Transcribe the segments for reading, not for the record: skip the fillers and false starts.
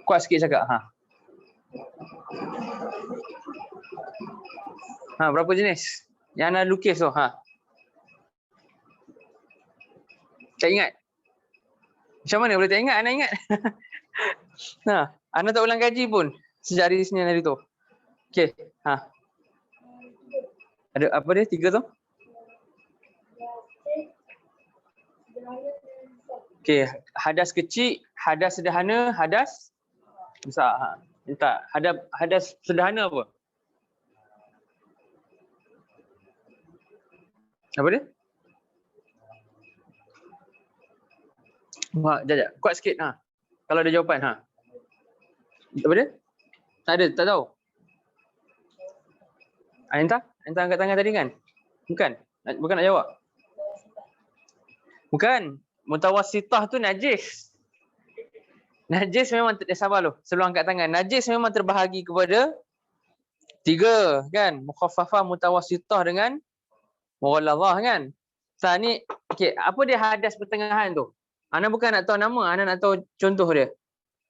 Kuat sikit cakap. Berapa jenis? Yang anda lukis tu. Tak ingat? Macam mana boleh tak ingat? Anda ingat? Anda tak ulang kaji pun sejak hari Isnin hari tu. Okey. Ada apa dia? 3 tu? Okey, hadas kecil, hadas sederhana, hadas besar. Tak, hadas sederhana apa? Apa dia? Jap. Kuat sikit. Kalau ada jawapan. Apa dia? Tak ada, tak tahu. Entah angkat tangan tadi kan? Bukan nak jawab. Bukan. Mutawassitah tu najis. Najis memang sabar lu. Sebelum angkat tangan. Najis memang terbahagi kepada 3 kan? Mukhaffafah, mutawassitah dengan mughalladhah kan? Ni okey, apa dia hadas pertengahan tu? Ana bukan nak tahu nama, ana nak tahu contoh dia.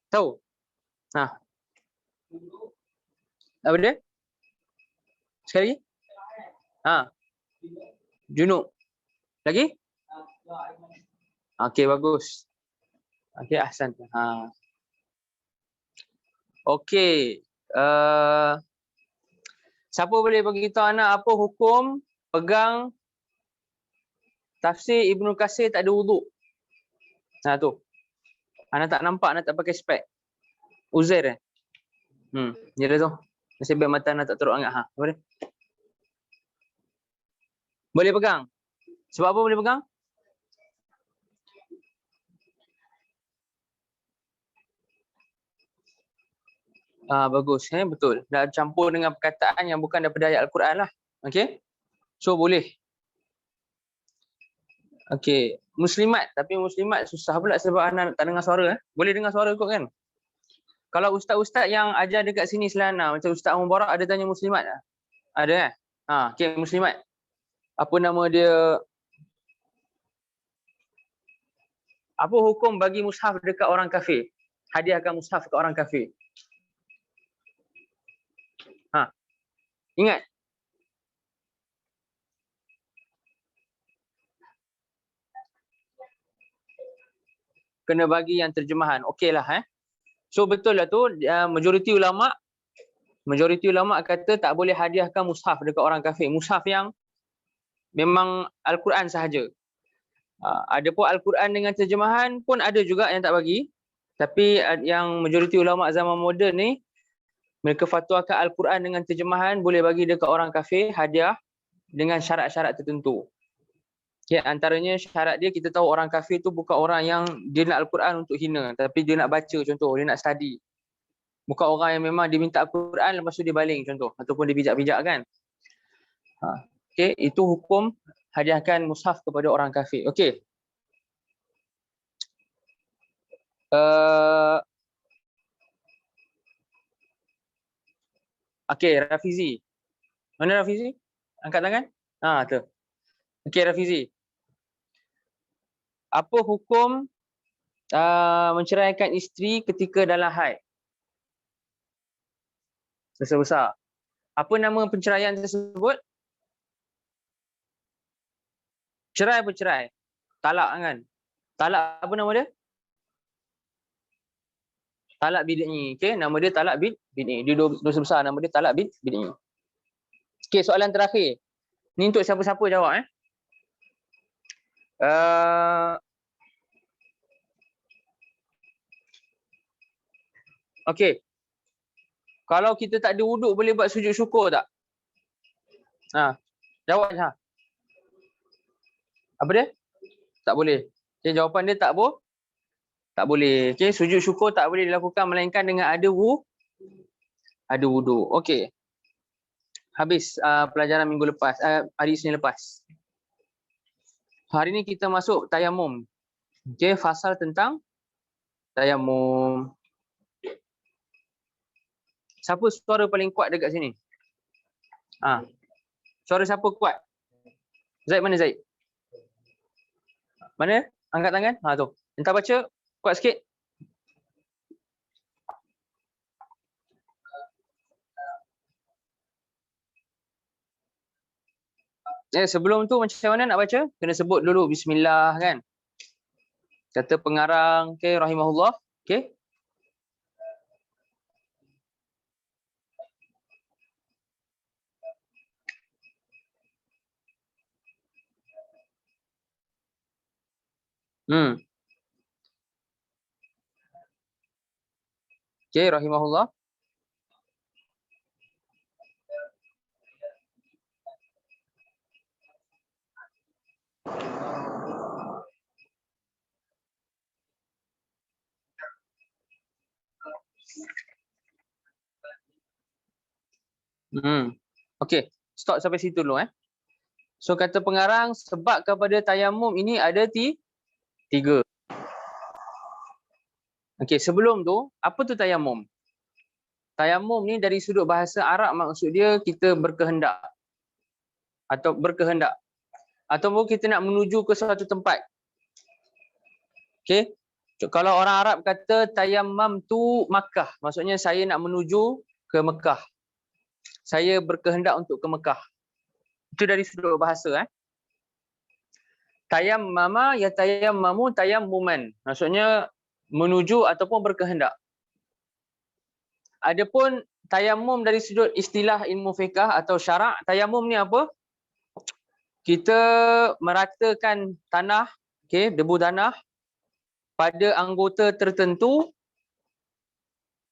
Tahu? Apa dia? Sekali lagi? Junub. Lagi? Okey, bagus. Okey, ahsan. Okey. Siapa boleh beritahu ana apa hukum pegang tafsir Ibnu Katsir tak ada wuduk? Tu. Ana tak nampak, ana tak pakai spek. Uzair dia tu. Nasib baik mata ana tak teruk sangat. Apa dia? Boleh pegang. Sebab apa boleh pegang? Bagus. Betul. Dah campur dengan perkataan yang bukan daripada ayat Al-Quran lah. Okey. So boleh. Okey. Muslimat. Tapi muslimat susah pula sebab anak tak dengar suara. Boleh dengar suara kot kan? Kalau ustaz-ustaz yang ajar dekat sini Selana, macam Ustaz Mubarak ada tanya muslimat tak? Ada okey, muslimat. Apa nama dia? Apa hukum bagi mushaf dekat orang kafir? Hadiahkan mushaf ke orang kafir. Ingat? Kena bagi yang terjemahan. Okeylah So betul lah tu, majoriti ulama kata tak boleh hadiahkan mushaf dekat orang kafir. Mushaf yang memang Al-Quran sahaja. Ada pun Al-Quran dengan terjemahan pun ada juga yang tak bagi. Tapi yang majoriti ulama zaman moden ni, mereka fatwakan Al-Quran dengan terjemahan boleh bagi dekat orang kafir hadiah dengan syarat-syarat tertentu. Okay, antaranya syarat dia, kita tahu orang kafir tu bukan orang yang dia nak Al-Quran untuk hina, tapi dia nak baca contoh, dia nak study. Bukan orang yang memang dia minta Al-Quran lepas tu dia baling contoh, ataupun dia bijak-bijak kan. Okay, itu hukum hadiahkan mushaf kepada orang kafir. Okay. Okay, Rafizi. Mana Rafizi? Angkat tangan. Tu. Okay, Rafizi. Apa hukum menceraikan isteri ketika dalam haid? Besar-besar. Apa nama penceraian tersebut? Cerai apa cerai? Talak kan? Talak apa nama dia? Talak bid'i. Okey, nama dia talak bid'i. Dia dosa besar, nama dia talak bid'i. Okey, soalan terakhir. Ni untuk siapa-siapa jawab Okey. Kalau kita tak ada wuduk boleh buat sujud syukur tak? Jawab je. Apa dia? Tak boleh. Okay, jawapan dia tak boleh. Okey, sujud syukur tak boleh dilakukan melainkan dengan ada wuduk. Okey. Habis pelajaran minggu lepas, hari Isnin lepas. Hari ni kita masuk tayamum. Okey, fasal tentang tayamum. Siapa suara paling kuat dekat sini? Suara siapa kuat? Zaid, mana Zaid? Mana? Angkat tangan. Tu. Entah baca. Kuat sikit. Sebelum tu macam mana nak baca? Kena sebut dulu bismillah kan. Kata pengarang, okey, rahimahullah. Okey. Okey, rahimahullah. Okey, stop sampai situ dulu So kata pengarang, sebab kepada tayamum ini ada tiga. Okey, sebelum tu, apa tu tayamum? Tayamum ni dari sudut bahasa Arab maksud dia kita berkehendak. Ataupun kita nak menuju ke suatu tempat. Okey. Kalau orang Arab kata tayammam tu Makkah, maksudnya saya nak menuju ke Mekah. Saya berkehendak untuk ke Mekah. Itu dari sudut bahasa Tayammama ya tayammamu tayammuman. Maksudnya menuju ataupun berkehendak. Adapun tayammum dari sudut istilah ilmu fiqh atau syarak, tayammum ni apa? Kita meratakan tanah, okey, debu tanah pada anggota tertentu,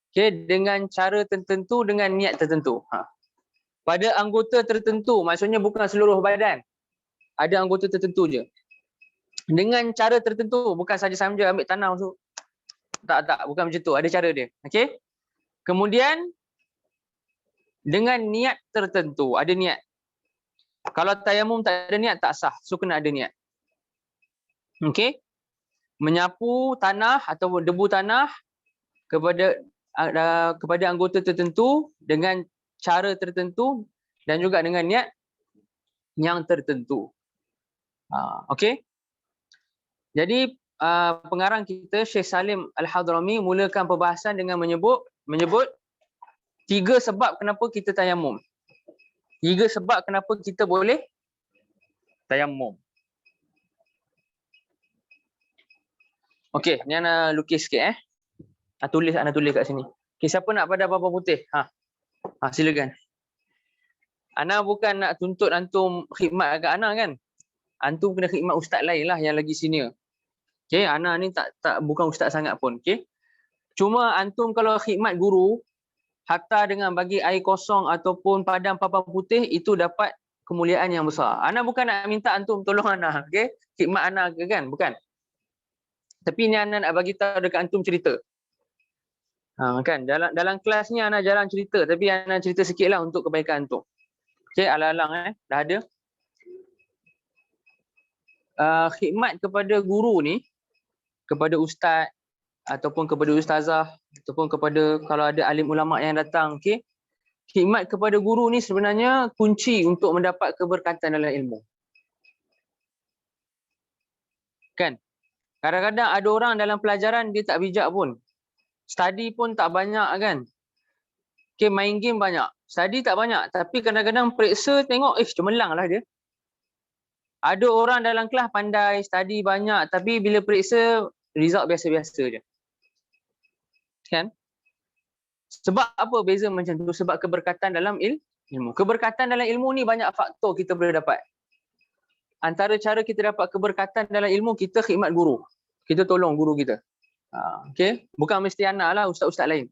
okey, dengan cara tertentu, dengan niat tertentu. Pada anggota tertentu, maksudnya bukan seluruh badan. Ada anggota tertentu je. Dengan cara tertentu, bukan saja-saja ambil tanah masuk. Tak, bukan macam tu. Ada cara dia. Okey? Kemudian dengan niat tertentu, ada niat. Kalau tayamum tak ada niat tak sah. So kena ada niat. Okey? Menyapu tanah atau debu tanah kepada anggota tertentu dengan cara tertentu dan juga dengan niat yang tertentu. Okey? Jadi pengarang kita Syekh Salim Al-Hadrami mulakan perbahasan dengan menyebut tiga sebab kenapa kita tayamum. Tiga sebab kenapa kita boleh tayamum. Okey, ni ana lukis sikit ana tulis kat sini. Okey, siapa nak pada apa-apa putih? Silakan. Ana bukan nak tuntut antum khidmat kat ana kan. Antum kena khidmat ustaz lain lah yang lagi senior. Okey, ana ni tak bukan ustaz sangat pun, okey. Cuma antum kalau khidmat guru, hatta dengan bagi air kosong ataupun padam papan putih, itu dapat kemuliaan yang besar. Ana bukan nak minta antum tolong ana, okey? Khidmat ana ke kan? Bukan. Tapi ni ana nak bagi tahu dekat antum cerita. Kan dalam kelas ni ana jarang cerita, tapi ana cerita sikitlah untuk kebaikan antum. Okey, alang-alang dah ada. Khidmat kepada guru ni, kepada ustaz ataupun kepada ustazah ataupun kepada kalau ada alim ulama yang datang, okey. Khidmat kepada guru ni sebenarnya kunci untuk mendapat keberkatan dalam ilmu. Kan? Kadang-kadang ada orang dalam pelajaran dia tak bijak pun. Study pun tak banyak kan. Okay, main game banyak. Study tak banyak. Tapi kadang-kadang periksa tengok, cemerlang lah dia. Ada orang dalam kelas pandai, study banyak. Tapi bila periksa, result biasa-biasa je. Kan? Sebab apa beza macam tu? Sebab keberkatan dalam ilmu. Keberkatan dalam ilmu ni banyak faktor kita boleh dapat. Antara cara kita dapat keberkatan dalam ilmu, kita khidmat guru. Kita tolong guru kita. Okay? Bukan mesti anak lah, ustaz-ustaz lain.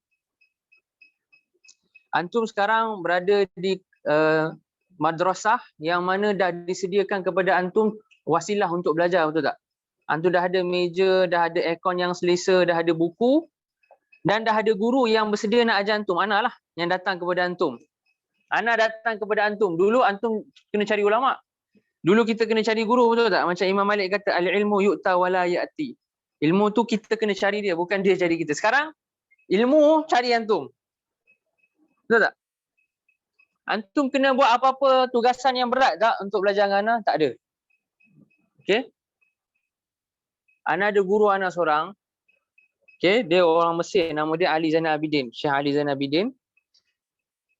Antum sekarang berada di madrasah yang mana dah disediakan kepada antum wasilah untuk belajar, betul tak? Antum dah ada meja, dah ada aircon yang selesa, dah ada buku dan dah ada guru yang bersedia nak ajar antum. Ana lah yang datang kepada antum. Ana datang kepada antum. Dulu antum kena cari ulama. Dulu kita kena cari guru, betul tak? Macam Imam Malik kata, al-ilmu yu'ta wa la ya'ti. Ilmu tu kita kena cari dia, bukan dia cari kita. Sekarang ilmu cari antum. Betul tak? Antum kena buat apa-apa tugasan yang berat tak untuk belajar dengan ana? Tak ada. Okey? Ana ada guru ana seorang. Okey, dia orang Mesir, nama dia Ali Zainal Abidin, Syekh Ali Zainal Abidin.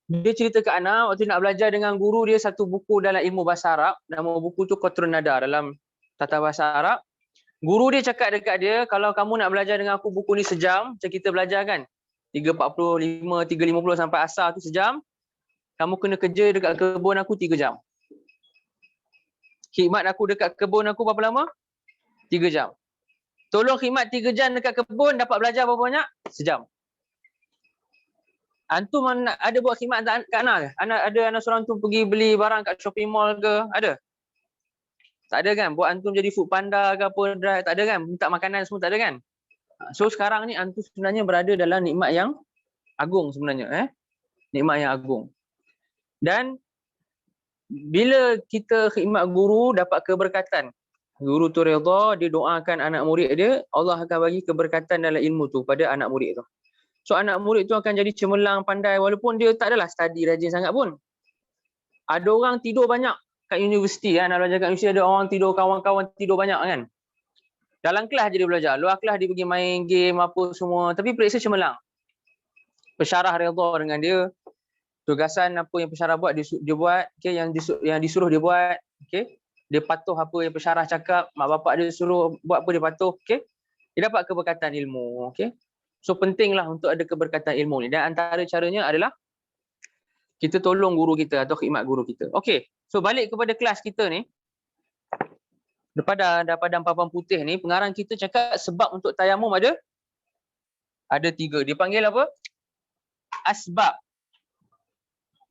Dia cerita ke anak waktu nak belajar dengan guru dia satu buku dalam ilmu bahasa Arab. Nama buku tu Qatrun Nada dalam tata bahasa Arab. Guru dia cakap dekat dia, kalau kamu nak belajar dengan aku buku ni sejam, macam kita belajar kan, 3.45, 3.50 sampai asar tu sejam, kamu kena kerja dekat kebun aku 3 jam. Khidmat aku dekat kebun aku berapa lama? 3 jam. Tolong khidmat 3 jam dekat kebun, dapat belajar berapa banyak? Sejam. Antum ada buat khidmat kat anak ke? Ada anak seorang tu pergi beli barang kat shopping mall ke? Ada? Tak ada kan? Buat antum jadi food panda ke apa? Tak ada kan? Minta makanan semua tak ada kan? So sekarang ni antum sebenarnya berada dalam nikmat yang agung sebenarnya. Nikmat yang agung. Dan bila kita khidmat guru dapat keberkatan. Guru tu redha, dia doakan anak murid dia, Allah akan bagi keberkatan dalam ilmu tu pada anak murid tu. So anak murid tu akan jadi cemerlang, pandai walaupun dia tak adalah study rajin sangat pun. Ada orang tidur banyak kat universiti kan, nak belajar kat universiti ada orang tidur, kawan-kawan tidur banyak kan. Dalam kelas je dia belajar, luar kelas dia pergi main game apa semua, tapi periksa cemerlang. Pensyarah redha dengan dia, tugasan apa yang pensyarah buat dia buat, okey, yang disuruh dia buat, okey. Dia patuh apa yang pensyarah cakap, mak bapak dia suruh buat apa dia patuh, okey. Dia dapat keberkatan ilmu, okey. So pentinglah untuk ada keberkatan ilmu ni, dan antara caranya adalah kita tolong guru kita atau khidmat guru kita. Okey. So balik kepada kelas kita ni. Daripada padang papan putih ni, pengarang kita cakap sebab untuk tayamum ada 3. Dia panggil apa? Asbab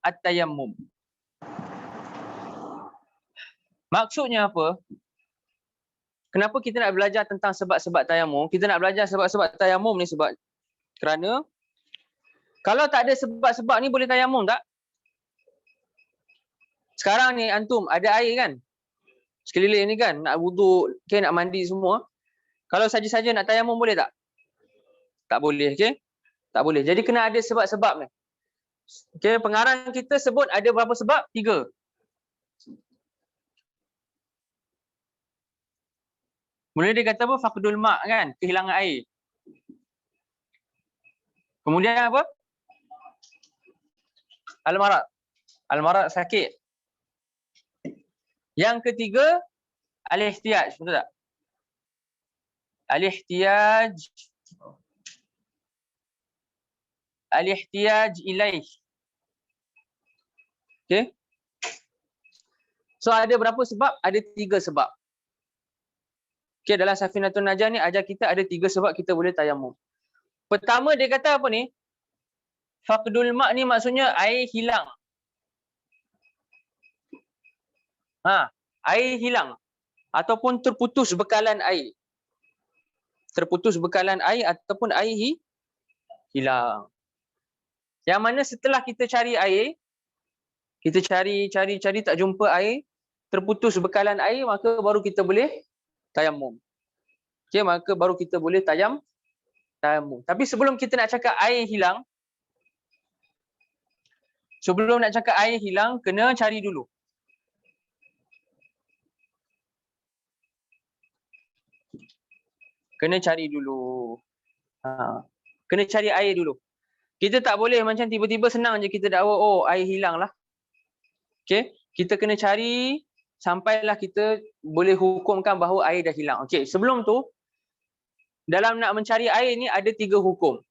at-tayammum. Maksudnya apa? Kenapa kita nak belajar tentang sebab-sebab tayamum? Kita nak belajar sebab-sebab tayamum ni sebab kerana kalau tak ada sebab-sebab ni boleh tayamum tak? Sekarang ni antum ada air kan? Sekeliling ni kan, nak wuduk, okay, nak mandi semua. Kalau saja-saja nak tayamum boleh tak? Tak boleh, okey? Tak boleh. Jadi kena ada sebab-sebab ni. Okey, pengarang kita sebut ada berapa sebab? 3. Mula dia kata apa? Faqdul ma' kan? Kehilangan air. Kemudian apa? Al-marad. Al-marad sakit. Yang ketiga, al-ihtiyaj. Betul tak? Al-ihtiyaj. Al-ihtiyaj ilaih. Okey. So ada berapa sebab? Ada 3 sebab. Okey, dalam Safinatun Najah ni ajar kita ada 3 sebab kita boleh tayamum. Pertama dia kata apa ni? Faqdul ma' ni maksudnya air hilang. Air hilang ataupun terputus bekalan air. Terputus bekalan air ataupun air hilang. Yang mana setelah kita cari air, kita cari tak jumpa air, terputus bekalan air, maka baru kita boleh tayamum. Okey, maka baru kita boleh tayamum. Tapi sebelum kita nak cakap air hilang, kena cari dulu. Kena cari air dulu. Kita tak boleh macam tiba-tiba senang je kita dakwa, oh air hilang lah. Okey, kita kena cari sampailah kita boleh hukumkan bahawa air dah hilang. Okey, sebelum tu dalam nak mencari air ni ada 3 hukum.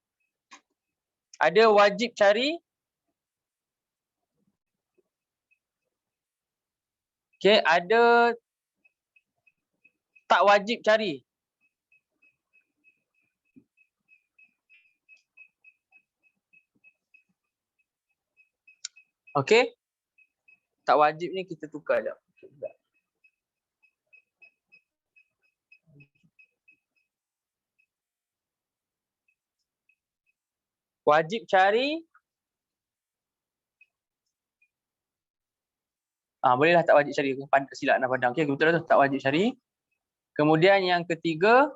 Ada wajib cari. Okey, ada tak wajib cari. Okey. Tak wajib ni kita tukar jap. Wajib cari. Bolehlah tak wajib cari. Silap nak pandang. Okey, betul tu tak wajib cari. Kemudian yang ketiga,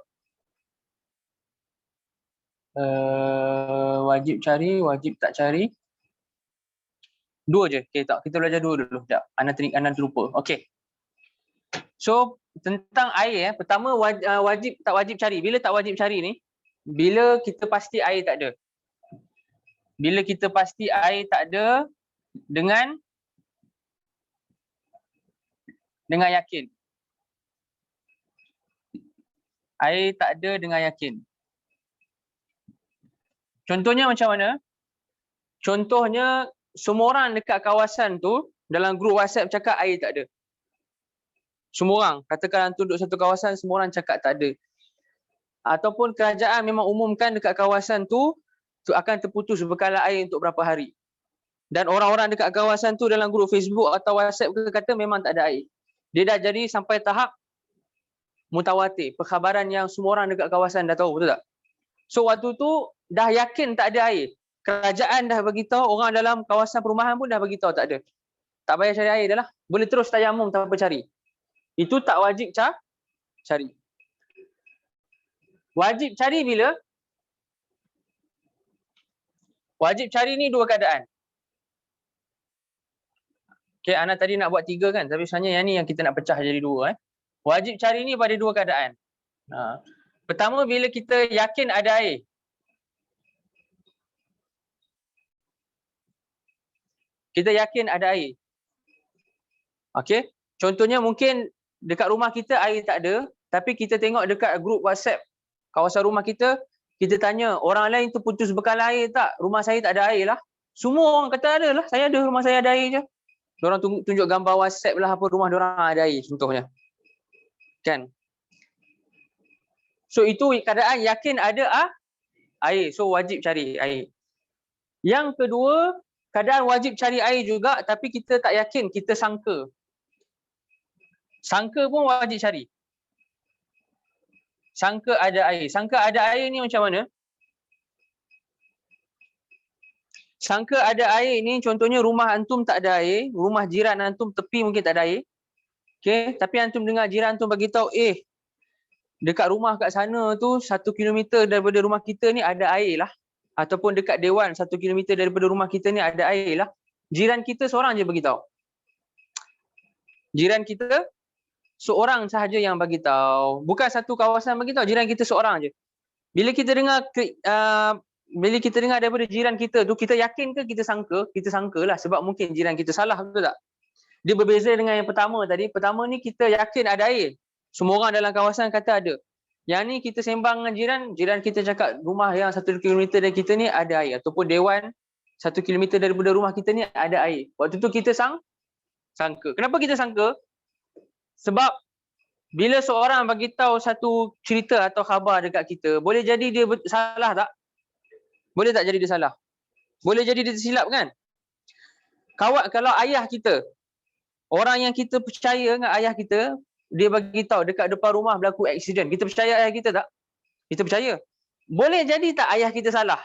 wajib cari, wajib tak cari. 2 je. Okey, tak, kita belajar 2 dulu. Sekejap. Ana terlupa. Okey. So, tentang air pertama wajib tak wajib cari. Bila tak wajib cari ni? Bila kita pasti air tak ada. Bila kita pasti air tak ada, dengan yakin. Air tak ada dengan yakin. Contohnya macam mana? Contohnya semua orang dekat kawasan tu dalam grup WhatsApp cakap air tak ada. Semua orang, katakan tu duduk satu kawasan, semua orang cakap tak ada. Ataupun kerajaan memang umumkan dekat kawasan tu akan terputus bekalan air untuk berapa hari. Dan orang-orang dekat kawasan tu dalam grup Facebook atau WhatsApp kata memang tak ada air. Dia dah jadi sampai tahap mutawatir, perkhabaran yang semua orang dekat kawasan dah tahu, betul tak? So waktu tu dah yakin tak ada air. Kerajaan dah beritahu, orang dalam kawasan perumahan pun dah beritahu tak ada. Tak payah cari air dah lah. Boleh terus tayamum tanpa cari. Itu tak wajib cari. Wajib cari bila? Wajib cari ni dua keadaan. Okay, Ana tadi nak buat 3 kan, tapi sebenarnya yang ni yang kita nak pecah jadi 2. Wajib cari ni pada 2 keadaan. Pertama, bila kita yakin ada air. Kita yakin ada air. Okay, contohnya mungkin dekat rumah kita air tak ada, tapi kita tengok dekat grup WhatsApp kawasan rumah kita, kita tanya orang lain tu putus bekalan air tak? Rumah saya tak ada air lah. Semua orang kata ada lah, saya ada, rumah saya ada air je. Diorang tunjuk gambar WhatsApp lah apa rumah diorang ada air contohnya. Kan? So itu keadaan yakin ada air. So wajib cari air. Yang kedua, keadaan wajib cari air juga tapi kita tak yakin, kita sangka. Sangka pun wajib cari. Sangka ada air. Sangka ada air ni macam mana? Sangka ada air ni contohnya rumah antum tak ada air, rumah jiran antum tepi mungkin tak ada air. Okey, tapi antum dengar jiran antum bagi tahu, dekat rumah kat sana tu 1 kilometer daripada rumah kita ni ada air lah. Ataupun dekat Dewan 1 kilometer daripada rumah kita ni ada air lah. Jiran kita seorang je bagi tahu. Jiran kita seorang sahaja yang bagi tahu. Bukan satu kawasan bagi tahu, jiran kita seorang je. Bila kita dengar daripada jiran kita tu, kita yakin ke kita sangka? Kita sangkalah sebab mungkin jiran kita salah, betul tak? Dia berbeza dengan yang pertama tadi. Pertama ni kita yakin ada air. Semua orang dalam kawasan kata ada. Yang ni kita sembang dengan jiran kita cakap rumah yang 1 kilometer dari kita ni ada air. Ataupun Dewan 1 kilometer daripada rumah kita ni ada air. Waktu tu kita sangka. Kenapa kita sangka? Sebab bila seorang bagi tahu satu cerita atau khabar dekat kita, boleh jadi dia salah tak? Boleh tak jadi dia salah? Boleh jadi dia tersilap kan? Kalau ayah kita, orang yang kita percaya dengan ayah kita, dia bagi tahu dekat depan rumah berlaku aksiden. Kita percaya ayah kita tak? Kita percaya. Boleh jadi tak ayah kita salah?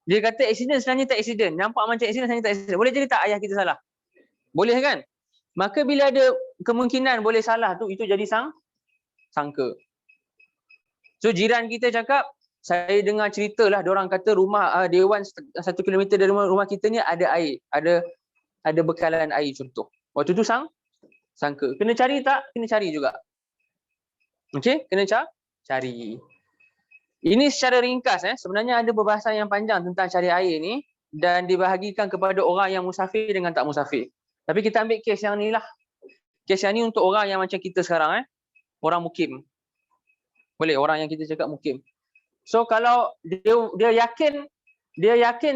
Dia kata aksiden sebenarnya tak aksiden. Nampak macam aksiden sebenarnya tak aksiden. Boleh jadi tak ayah kita salah? Boleh kan? Maka bila ada kemungkinan boleh salah tu, itu jadi sangka. So jiran kita cakap, saya dengar cerita lah, diorang kata rumah Dewan 1 kilometer dari rumah kita ni ada air. Ada bekalan air contoh. Waktu tu sangka. Kena cari tak? Kena cari juga. Okey, kena cari. Ini secara ringkas sebenarnya ada perbahasan yang panjang tentang cari air ni dan dibahagikan kepada orang yang musafir dengan tak musafir. Tapi kita ambil kes yang ni lah. Kes yang ni untuk orang yang macam kita sekarang orang mukim. Boleh, orang yang kita cakap mukim. So kalau dia yakin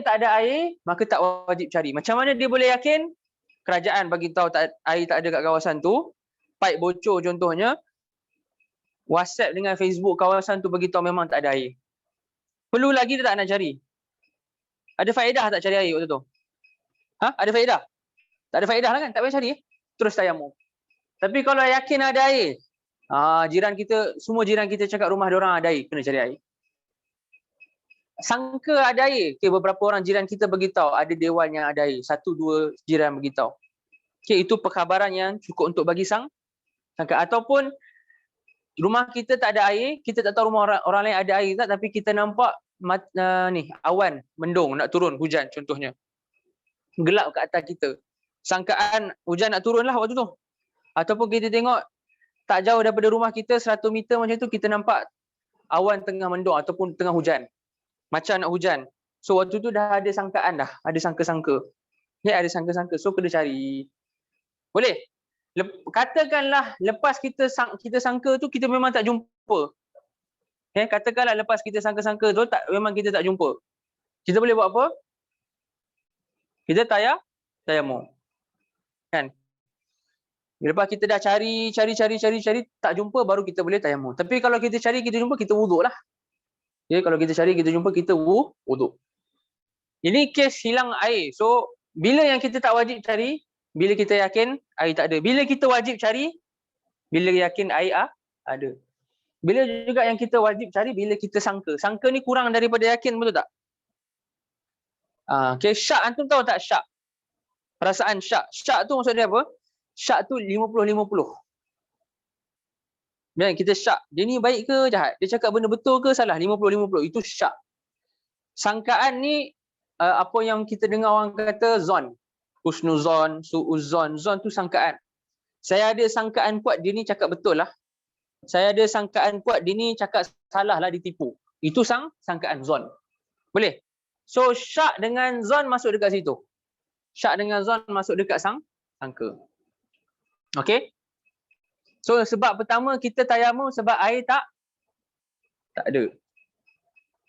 tak ada air, maka tak wajib cari. Macam mana dia boleh yakin? Kerajaan bagi tahu air tak ada kat kawasan tu, pipe bocor contohnya, WhatsApp dengan Facebook kawasan tu bagi tahu memang tak ada air. Perlu lagi dia tak nak cari? Ada faedah tak cari air waktu tu? Ada faedah? Tak ada faedah lah kan? Tak payah cari. Terus tayamum. Tapi kalau yakin ada air, semua jiran kita cakap rumah diorang ada air, kena cari air. Sangka ada air. Okay, beberapa orang jiran kita beritahu ada Dewan yang ada air. 1-2 jiran beritahu. Okay, itu perkhabaran yang cukup untuk bagi sangka. Ataupun rumah kita tak ada air, kita tak tahu rumah orang lain ada air tak, tapi kita nampak awan mendung nak turun hujan contohnya. Gelap kat atas kita. Sangkaan hujan nak turun lah waktu tu. Ataupun kita tengok tak jauh daripada rumah kita 100 meter macam tu, kita nampak awan tengah mendung ataupun tengah hujan. Macam nak hujan. So waktu tu dah ada sangkaan dah. Ada sangka-sangka. Okay, ada sangka-sangka. So kena cari. Boleh? Katakanlah lepas kita sangka tu kita memang tak jumpa. Okay, katakanlah lepas kita sangka-sangka tu memang kita tak jumpa. Kita boleh buat apa? Kita tayamum. Kan? Lepas kita dah cari tak jumpa, baru kita boleh tayamum. Tapi kalau kita cari kita jumpa, kita wuduk lah. Okay, kalau kita cari kita jumpa, kita wuduk. Ini kes hilang air. So bila yang kita tak wajib cari? Bila kita yakin air tak ada. Bila kita wajib cari? Bila yakin air ada. Bila juga yang kita wajib cari? Bila kita sangka. Sangka ni kurang daripada yakin, betul tak? Okay, syak, antum tahu tak syak? Perasaan syak. Syak tu maksud dia apa? Syak tu 50-50. Dan kita syak, dia ni baik ke jahat? Dia cakap benda betul ke salah? 50-50. Itu syak. Sangkaan ni apa yang kita dengar orang kata zon. Husnuzon, su'uzon. Zon tu sangkaan. Saya ada sangkaan kuat dia ni cakap betul lah. Saya ada sangkaan kuat dia ni cakap salah lah, ditipu. Itu sangkaan zon. Boleh? So syak dengan zon masuk dekat situ. Syak dengan zon masuk dekat sangka. Okey? So sebab pertama kita tayamum sebab air tak ada.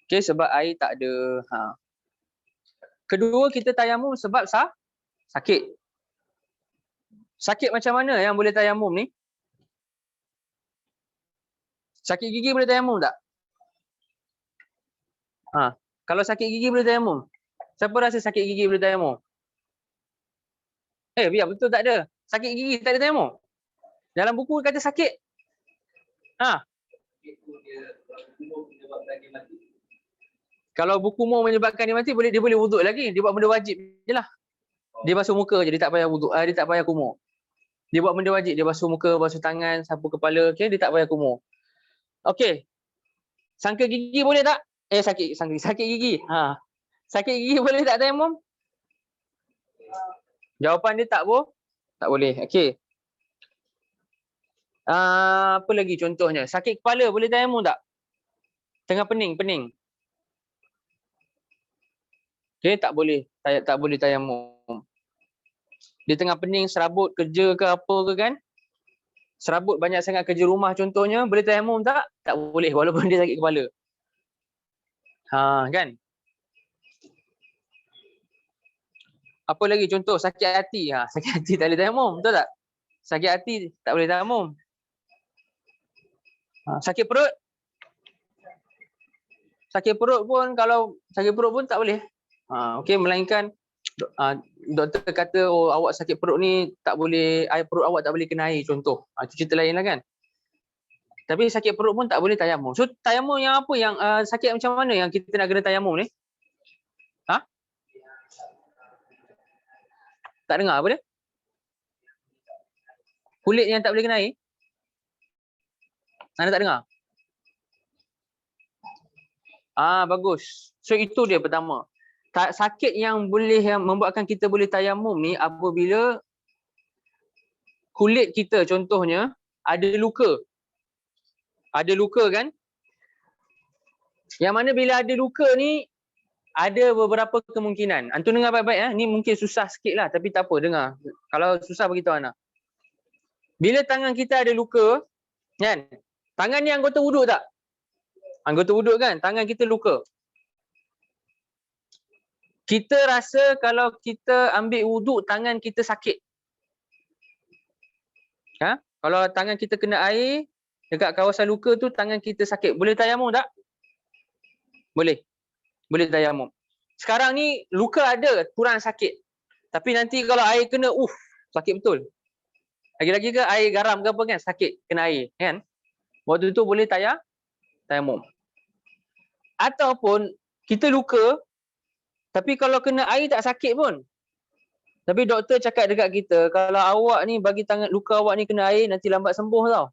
Okey, sebab air tak ada. Kedua kita tayamum sebab sakit. Sakit macam mana yang boleh tayamum ni? Sakit gigi boleh tayamum tak? Kalau sakit gigi boleh tayamum. Siapa rasa sakit gigi boleh tayamum? Biar betul tak ada. Sakit gigi tak ada tayamum. Dalam buku kata sakit. Kalau buku mau menyebabkan dia mati, dia boleh wuduk lagi. Dia buat benda wajib je lah. Dia basuh muka je, dia tak payah wuduk. Dia tak payah kumur. Dia buat benda wajib, dia basuh muka, basuh tangan, sapu kepala, okay? Dia tak payah kumur. Okey. Sangka gigi boleh tak? Sakit gigi. Sakit gigi boleh tak tayamum? Jawapan dia tak boleh. Okey. Apa lagi contohnya? Sakit kepala boleh tayamum tak? Tengah pening. Okey, tak boleh tayamum. Dia tengah pening, serabut kerja ke apa ke kan? Serabut banyak sangat kerja rumah contohnya, boleh tayamum tak? Tak boleh walaupun dia sakit kepala. Kan? Apa lagi contoh? Sakit hati. Sakit hati tak boleh tayamum, betul tak? Sakit hati tak boleh tayamum. Sakit perut? Sakit perut pun tak boleh. Okey, melainkan doktor kata awak sakit perut ni tak boleh, air perut awak tak boleh kena air contoh. Itu cerita lain lah kan. Tapi sakit perut pun tak boleh tayamum. So tayamum yang apa yang sakit macam mana yang kita nak kena tayamum ni? Tak dengar apa dia? Kulit yang tak boleh kena air? Anda tak dengar? Bagus. So itu dia pertama. Sakit yang membuatkan kita boleh tayamum ni apabila kulit kita contohnya ada luka. Ada luka kan? Yang mana bila ada luka ni ada beberapa kemungkinan. Antum dengar baik-baik ni mungkin susah sikit lah tapi tak apa, dengar. Kalau susah beritahu Ana. Bila tangan kita ada luka kan? Tangan ni anggota wuduk tak? Anggota wuduk kan? Tangan kita luka. Kita rasa kalau kita ambil wuduk tangan kita sakit. Kalau tangan kita kena air dekat kawasan luka tu tangan kita sakit. Boleh tayamum tak? Boleh. Boleh tayamum. Sekarang ni luka ada, kurang sakit. Tapi nanti kalau air kena, sakit betul. Lagi-lagi ke air garam ke apa kan, sakit kena air kan. Waktu tu boleh tayamum. Ataupun kita luka tapi kalau kena air tak sakit pun. Tapi doktor cakap dekat kita, kalau awak ni bagi tangan luka awak ni kena air, nanti lambat sembuh tau.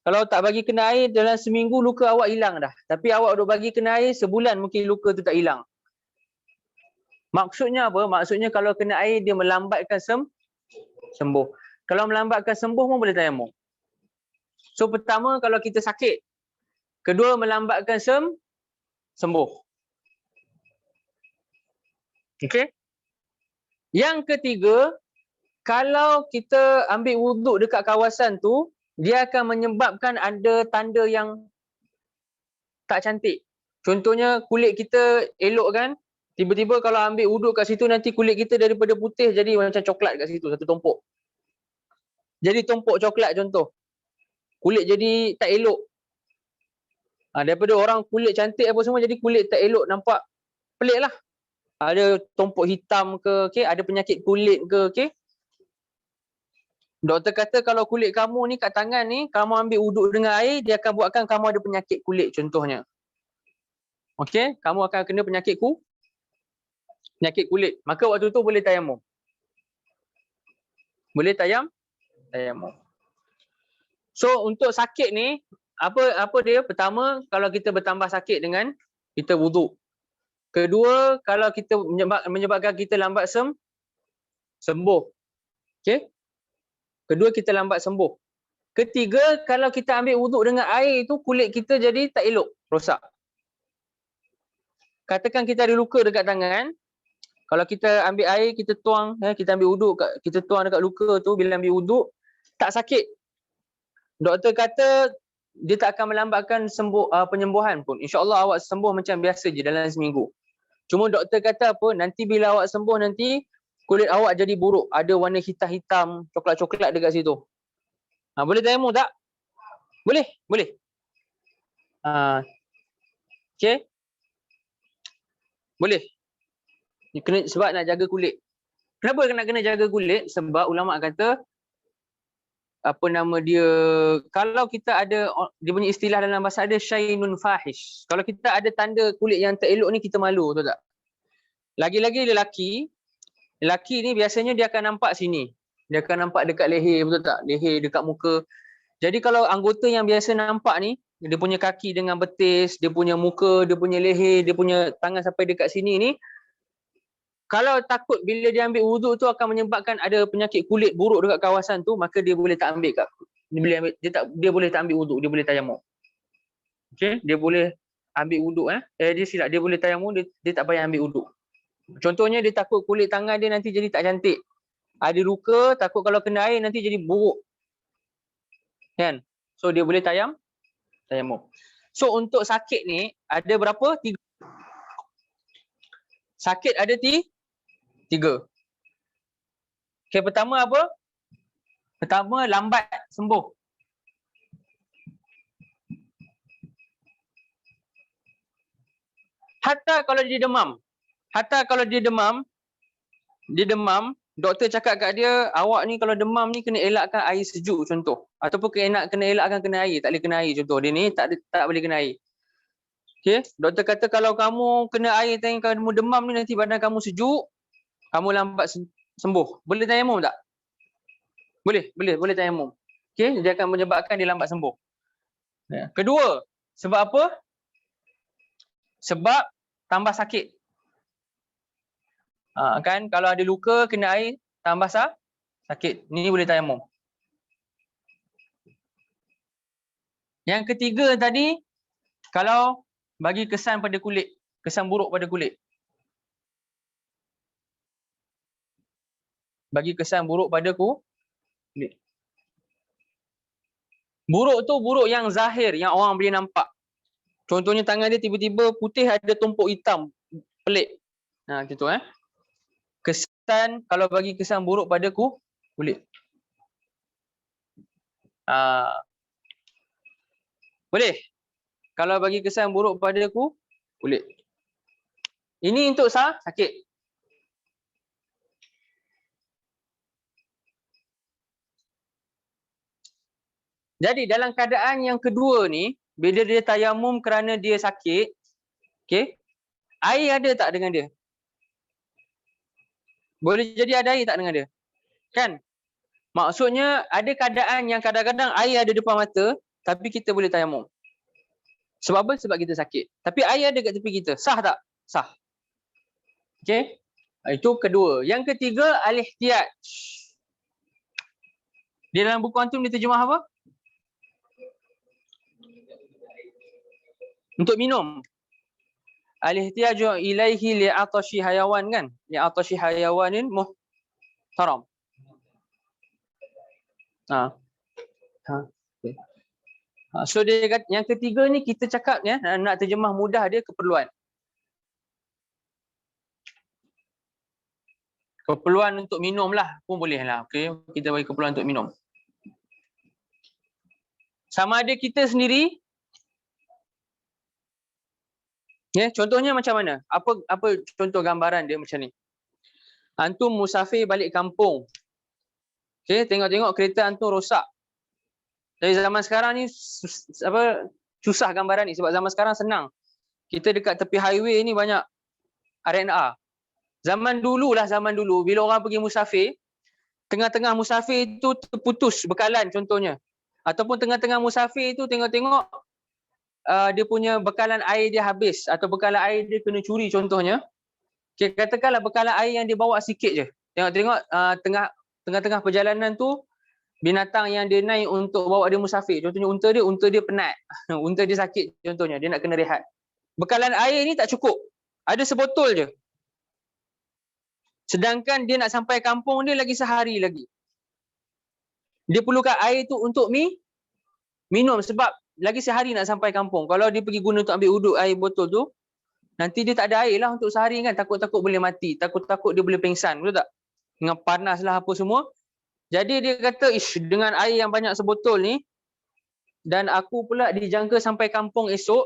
Kalau tak bagi kena air, dalam seminggu luka awak hilang dah. Tapi awak duk bagi kena air, sebulan mungkin luka tu tak hilang. Maksudnya apa? Maksudnya kalau kena air, dia melambatkan sembuh. Kalau melambatkan sembuh pun boleh tayamum. So pertama, kalau kita sakit. Kedua, melambatkan sembuh. Okey? Yang ketiga, kalau kita ambil wuduk dekat kawasan tu, dia akan menyebabkan ada tanda yang tak cantik. Contohnya kulit kita elok kan, tiba-tiba kalau ambil wuduk kat situ nanti kulit kita daripada putih jadi macam coklat kat situ, satu tumpuk. Jadi tumpuk coklat contoh. Kulit jadi tak elok. Daripada orang kulit cantik apa semua jadi kulit tak elok, nampak pelik lah. Ada tumpuk hitam ke, okay? Ada penyakit kulit ke, okay? Doktor kata kalau kulit kamu ni kat tangan ni, kamu ambil wuduk dengan air, dia akan buatkan kamu ada penyakit kulit contohnya. Okey, kamu akan kena penyakit kulit. Maka waktu tu boleh tayamum. Boleh tayamum. So untuk sakit ni, apa dia? Pertama, kalau kita bertambah sakit dengan kita wuduk. Kedua, kalau kita menyebabkan kita lambat sembuh. Okey? Kedua, kita lambat sembuh. Ketiga, kalau kita ambil wuduk dengan air tu, kulit kita jadi tak elok, rosak. Katakan kita ada luka dekat tangan, kalau kita ambil air, kita tuang, kita ambil wuduk, kita tuang dekat luka tu, bila ambil wuduk, tak sakit. Doktor kata, dia tak akan melambatkan penyembuhan pun. InsyaAllah awak sembuh macam biasa je dalam seminggu. Cuma doktor kata apa, nanti bila awak sembuh nanti, kulit awak jadi buruk. Ada warna hitam-hitam, coklat-coklat dekat situ. Boleh tayamum tak? Boleh? Boleh. Okay? Boleh. Sebab nak jaga kulit. Kenapa nak kena jaga kulit? Sebab ulama kata, apa nama dia, kalau kita ada, dia punya istilah dalam bahasa ada syainun fahish. Kalau kita ada tanda kulit yang tak elok ni, kita malu, tahu tak? Lagi-lagi lelaki ni biasanya dia akan nampak sini. Dia akan nampak dekat leher, betul tak? Leher, dekat muka. Jadi kalau anggota yang biasa nampak ni, dia punya kaki dengan betis, dia punya muka, dia punya leher, dia punya tangan sampai dekat sini ni, kalau takut bila dia ambil wuduk tu akan menyebabkan ada penyakit kulit buruk dekat kawasan tu, maka dia boleh tak ambil dia boleh tak ambil wuduk, dia boleh tayamum. Okey, dia boleh ambil wuduk dia boleh tayamum, dia tak payah ambil wuduk. Contohnya dia takut kulit tangan dia nanti jadi tak cantik. Ada luka, takut kalau kena air nanti jadi buruk. Kan? So dia boleh tayamum. So untuk sakit ni ada berapa? 3. Sakit ada 3. Okey, pertama apa? Pertama, lambat sembuh. Hatta kalau dia demam, doktor cakap kat dia, awak ni kalau demam ni kena elakkan air sejuk contoh. Ataupun kena elakkan kena air, tak boleh kena air contoh. Dia ni tak boleh kena air. Okey, doktor kata kalau kamu kena air, kamu demam ni nanti badan kamu sejuk, kamu lambat sembuh. Boleh tayamum tak? Boleh tayamum. Okey, dia akan menyebabkan dia lambat sembuh. Kedua, sebab apa? Sebab tambah sakit. Kan kalau ada luka kena air tambah sakit. Ni boleh tayamum. Yang ketiga tadi, kalau bagi kesan pada kulit, kesan buruk pada kulit. Bagi kesan buruk pada kulit. Buruk tu buruk yang zahir, yang orang boleh nampak. Contohnya tangan dia tiba-tiba putih ada tumpuk hitam, pelik. Gitu Kesan, kalau bagi kesan buruk pada kulit. Boleh. Kalau bagi kesan buruk pada kulit. Ini untuk sakit. Jadi dalam keadaan yang kedua ni, bila dia tayamum kerana dia sakit, okey, air ada tak dengan dia? Boleh jadi ada air tak dengan dia? Kan? Maksudnya ada keadaan yang kadang-kadang air ada depan mata, tapi kita boleh tayamum. Sebab apa? Sebab kita sakit. Tapi air ada kat tepi kita. Sah tak? Sah. Okey? Itu kedua. Yang ketiga, al-ihtiyaj. Di dalam buku antum diterjemah apa? Untuk minum. Al-ihtiyaju ilaihi li'atashi hayawan kan? Li'atashi hayawanin Haram. Ha. Ha. Okay. So dia kata, yang ketiga ni kita cakap ya, nak terjemah mudah dia keperluan. Keperluan untuk minum lah pun boleh lah. Okay. Kita bagi keperluan untuk minum. Sama ada kita sendiri. Ya, contohnya macam mana? Apa contoh gambaran dia macam ni? Antum musafir balik kampung. Okay, tengok-tengok kereta antum rosak. Dari zaman sekarang ni susah gambaran ni sebab zaman sekarang senang. Kita dekat tepi highway ni banyak R&R. Zaman dulu bila orang pergi musafir, tengah-tengah musafir tu terputus bekalan contohnya. Ataupun tengah-tengah musafir tu tengok-tengok dia punya bekalan air dia habis atau bekalan air dia kena curi contohnya. Okay, katakanlah bekalan air yang dia bawa sikit je. Tengok-tengok tengah-tengah perjalanan tu binatang yang dia naik untuk bawa dia musafir. Contohnya unta dia penat. Unta dia sakit contohnya, dia nak kena rehat. Bekalan air ni tak cukup. Ada sebotol je. Sedangkan dia nak sampai kampung dia lagi sehari lagi. Dia perlukan air tu untuk minum sebab lagi sehari nak sampai kampung. Kalau dia pergi guna untuk ambil uduk air botol tu, nanti dia tak ada air lah untuk sehari kan. Takut-takut boleh mati. Takut-takut dia boleh pengsan. Betul tak? Dengan panas lah apa semua. Jadi dia kata, dengan air yang banyak sebotol ni, dan aku pula dijangka sampai kampung esok,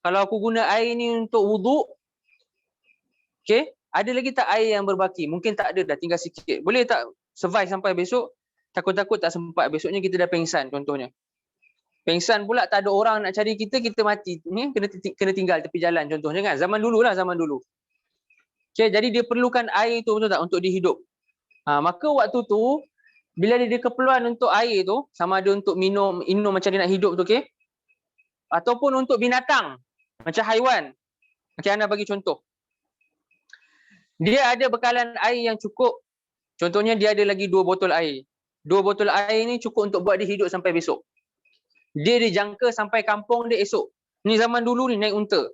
kalau aku guna air ni untuk wuduk, okay, ada lagi tak air yang berbaki? Mungkin tak ada dah, tinggal sikit. Boleh tak survive sampai besok? Takut-takut tak sempat. Besoknya kita dah pengsan contohnya. Pengsan pula tak ada orang nak cari kita mati. Ni kena tinggal tepi jalan contohnya kan. Zaman dulu. Okay, jadi dia perlukan air tu betul tak untuk dihidup. Maka waktu tu bila dia keperluan untuk air tu, sama ada untuk minum macam dia nak hidup tu, okey, ataupun untuk binatang macam haiwan. Okey, Ana bagi contoh. Dia ada bekalan air yang cukup. Contohnya dia ada lagi 2 botol air. 2 botol air ni cukup untuk buat dia hidup sampai besok. Dia dijangka sampai kampung dia esok. Ni zaman dulu ni naik unta.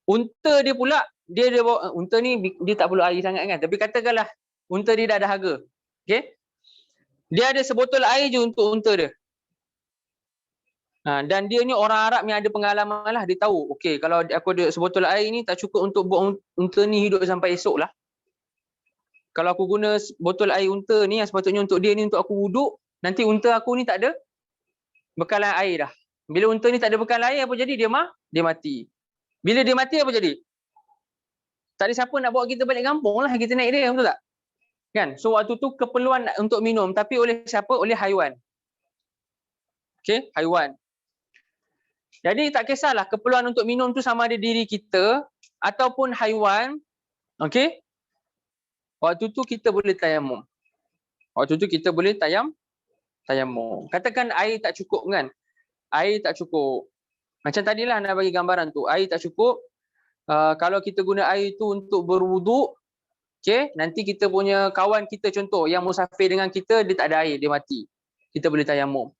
Unta dia pula dia bawa unta ni dia tak perlu air sangat kan, tapi katakanlah unta dia dah ada harga. Okey. Dia ada sebotol air je untuk unta dia. Dan dia ni orang Arab yang ada pengalaman lah. Dia tahu, okey, kalau aku ada sebotol air ni tak cukup untuk buat unta ni hidup sampai esok lah. Kalau aku guna botol air unta ni yang sepatutnya untuk dia ni untuk aku wuduk, nanti unta aku ni tak ada bekalan air dah. Bila unta ni tak ada bekalan air, apa jadi? Dia mati. Bila dia mati, apa jadi? Tak ada siapa nak bawa kita balik kampung lah, kita naik dia, betul tak? Kan? So waktu tu keperluan untuk minum, tapi oleh siapa? Oleh haiwan. Okey, haiwan. Jadi tak kisahlah keperluan untuk minum tu sama ada diri kita ataupun haiwan. Okey? Waktu tu kita boleh tayamum. Tayamum. Katakan air tak cukup kan? Air tak cukup. Macam tadilah nak bagi gambaran tu. Air tak cukup. Kalau kita guna air tu untuk berwuduk, okey, nanti kita punya kawan kita contoh yang musafir dengan kita, dia tak ada air, dia mati. Kita boleh tayamum.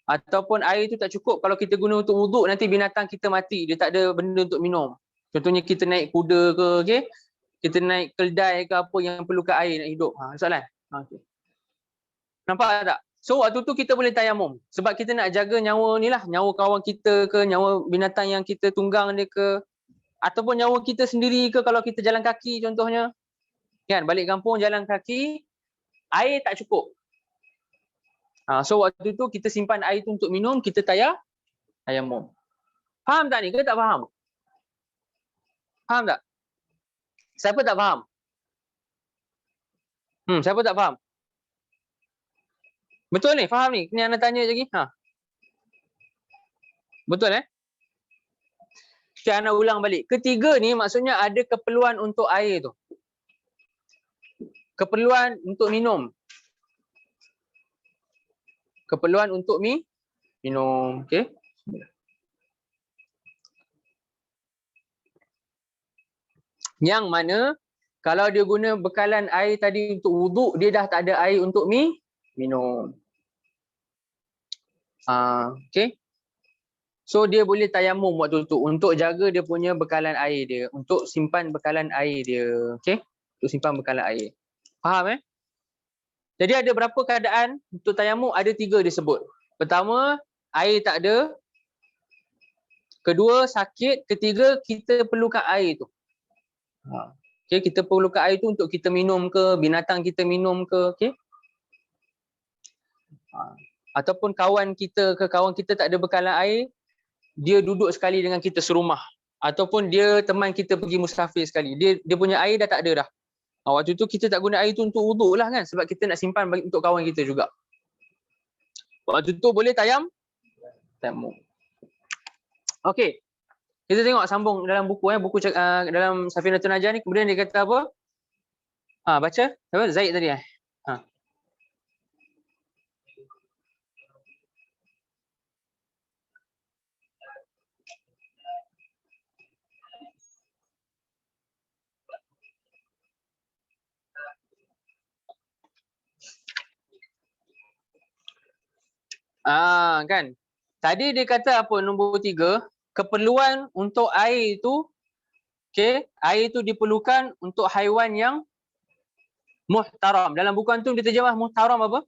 Ataupun air tu tak cukup, kalau kita guna untuk wuduk, nanti binatang kita mati, dia tak ada benda untuk minum. Contohnya kita naik kuda ke, okey, kita naik keldai ke apa yang perlukan air nak hidup. Soalan? Okay. Nampak tak? So waktu tu kita boleh tayamum. Sebab kita nak jaga nyawa ni lah, nyawa kawan kita ke, nyawa binatang yang kita tunggang dia ke, ataupun nyawa kita sendiri ke kalau kita jalan kaki contohnya. Kan, balik kampung jalan kaki, air tak cukup. So waktu tu kita simpan air tu untuk minum, kita tayamum. Faham tak ni ke tak faham? Faham tak? Siapa tak faham? Siapa tak faham? Betul ni, faham ni? Ni Ana tanya lagi. Betul Okay, Ana ulang balik. Ketiga ni maksudnya ada keperluan untuk air tu. Keperluan untuk minum. Keperluan untuk minum. Okey. Yang mana kalau dia guna bekalan air tadi untuk wuduk, dia dah tak ada air untuk minum. Okey. So dia boleh tayamum waktu tu untuk jaga dia punya bekalan air dia, untuk simpan bekalan air dia. Okey. Untuk simpan bekalan air. Faham Jadi ada berapa keadaan untuk tayamum? Ada 3 disebut. Pertama, air tak ada. Kedua, sakit. Ketiga, kita perlukan air tu. Okay, kita perlukan air tu untuk kita minum ke, binatang kita minum ke, okay? Ataupun kawan kita tak ada bekalan air, dia duduk sekali dengan kita serumah. Ataupun dia teman kita pergi musafir sekali. Dia punya air dah tak ada dah. Waktu tu kita tak guna air tu untuk wuduk lah kan, sebab kita nak simpan untuk kawan kita juga. Waktu tu boleh tayamum. Okey. Kita tengok sambung dalam buku buku dalam Safinatul Najah ni, kemudian dia kata apa? Baca. Apa? Zaid tadi kan. Tadi dia kata apa nombor 3, keperluan untuk air itu, okey, air itu diperlukan untuk haiwan yang muhtaram. Dalam buku antum diterjemah muhtaram apa?